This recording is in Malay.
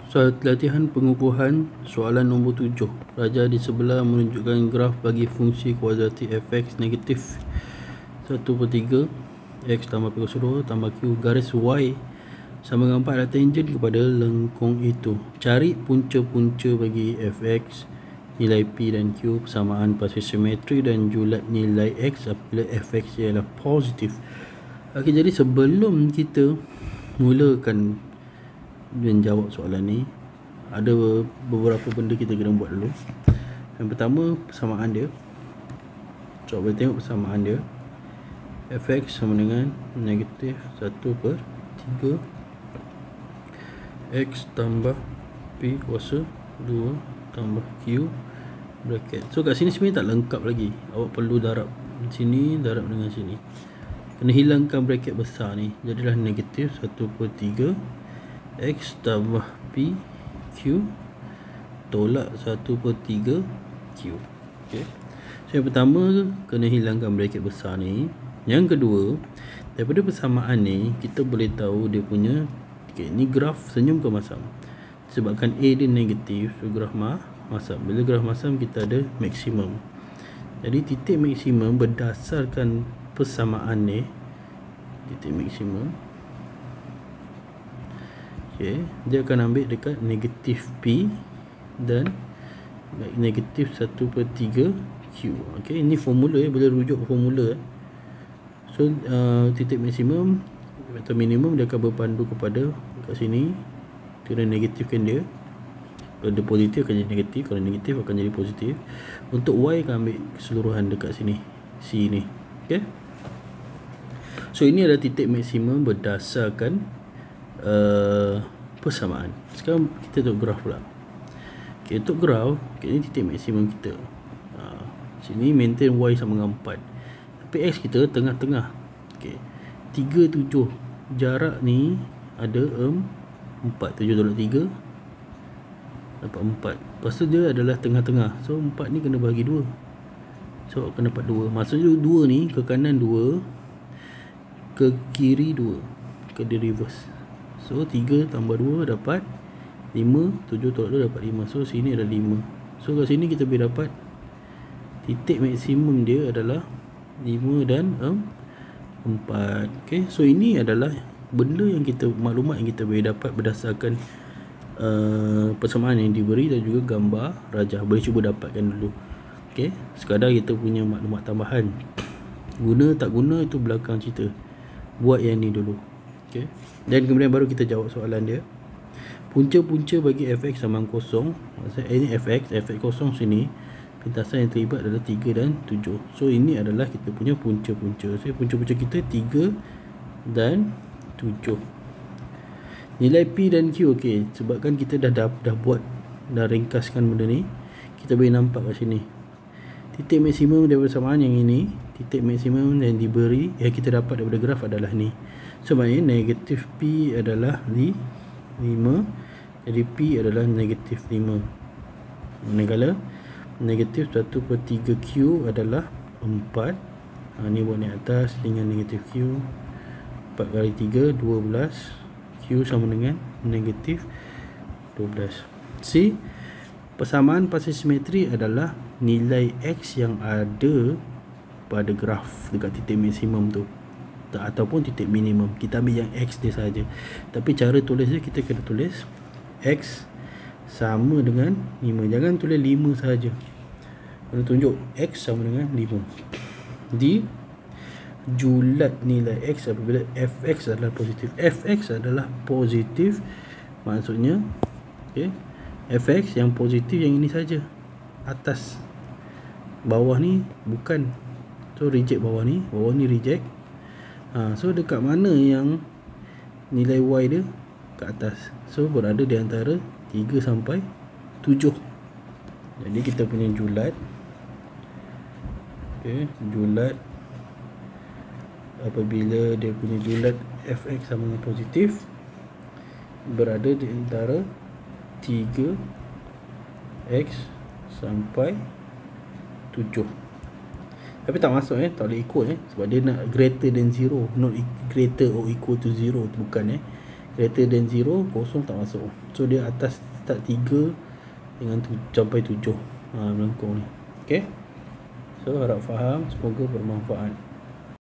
Soal latihan pengukuhan soalan nombor 7. Raja di sebelah menunjukkan graf bagi fungsi kuadratik fx negatif 1/3 x tambah +2 tambah q garis y sama dengan 4 adalah tangent kepada lengkung itu. Cari punca-punca bagi fx, nilai p dan q, persamaan pasir simetri dan julat nilai x apabila fx ialah positif. Okey, jadi sebelum kita mulakan menjawab soalan ni, ada beberapa benda kita kena buat dulu. Yang pertama, persamaan dia. So, boleh tengok persamaan dia. Fx sama dengan negatif 1/3 x tambah p kuasa 2 tambah q bracket. So kat sini sebenarnya tak lengkap lagi. Awak perlu darab sini, darab dengan sini. Kena hilangkan bracket besar ni. Jadilah negatif 1/3 x tambah p q tolak 1/3 q. Okay. So yang pertama, kena hilangkan bracket besar ni. Yang kedua, daripada persamaan ni kita boleh tahu dia punya, okay, ni graf senyum ke masam. Sebabkan A dia negatif, so graf masam. Bila graf masam kita ada maksimum. Jadi titik maksimum berdasarkan persamaan ni, titik maksimum, okay, dia akan ambil dekat negatif P dan negatif 1/3 Q. Okay, ini formula boleh rujuk formula. So titik maksimum atau minimum dia akan berpandu kepada kat sini, kena negatifkan dia. Kalau dia positif akan jadi negatif, kalau negatif akan jadi positif. Untuk Y akan ambil keseluruhan dekat sini, C ni. Okay, so ini adalah titik maksimum berdasarkan persamaan. Sekarang kita tengok graf pula. Okay, untuk graf, okay, ini titik maksimum kita. Sini maintain Y sama dengan 4, tapi X kita tengah-tengah. Okay, 3, 7, jarak ni ada 4, 7 tolak 3 dapat 4. Lepas tu dia adalah tengah-tengah, so 4 ni kena bagi 2, so akan dapat 2. Maksudnya 2 ni ke kanan 2, ke kiri 2, ke di reverse. So 3 tambah 2 dapat 5, 7 tolak 2 dapat 5. So sini ada 5. So kat sini kita boleh dapat titik maksimum dia adalah 5 dan 4. Okay, so ini adalah benda yang kita, maklumat yang kita boleh dapat berdasarkan persamaan yang diberi dan juga gambar rajah. Boleh cuba dapatkan dulu. Okay, sekadar kita punya maklumat tambahan. Guna tak guna itu belakang cerita. Buat yang ni dulu. Okay, dan kemudian baru kita jawab soalan dia. Punca-punca bagi fx sama kosong. Maksudnya ini fx kosong sini, lintasan yang terlibat adalah 3 dan 7. So ini adalah kita punya punca-punca. So punca-punca kita 3 dan 7. Nilai P dan Q, okey, sebabkan kita dah buat, dah ringkaskan benda ni, kita boleh nampak kat sini. Titik maksimum daripada persamaan yang ini, titik maksimum yang diberi, yang kita dapat daripada graf adalah ni. So maknanya negatif P adalah 5, jadi P adalah negatif 5. Manakala negatif 1/3 Q adalah 4. Ni buat ni atas dengan negatif Q. 4 kali 3, 12. Q sama dengan negatif 12. C, persamaan pasir simetri adalah nilai X yang ada pada graf dekat titik maksimum tu, ataupun titik minimum. Kita ambil yang X dia saja. Tapi cara tulis dia, kita kena tulis X sama dengan 5. Jangan tulis 5 saja. Kena tunjuk X sama dengan 5. D, julat nilai X apabila Fx adalah positif. Fx adalah positif, maksudnya, okay, Fx yang positif yang ini saja. Atas, bawah ni bukan. So reject bawah ni reject. So dekat mana yang nilai Y dia? Kat atas. So berada di antara 3 sampai 7. Jadi kita punya julat, okay, julat apabila dia punya julat Fx sama dengan positif berada di antara 3x sampai 7. Tapi tak masuk tak boleh ikut sebab dia nak greater than 0, not greater or equal to 0, bukan greater than 0, kosong tak masuk. So dia atas start 3 dengan sampai 7 melengkung ni. Okay, so harap faham, semoga bermanfaat.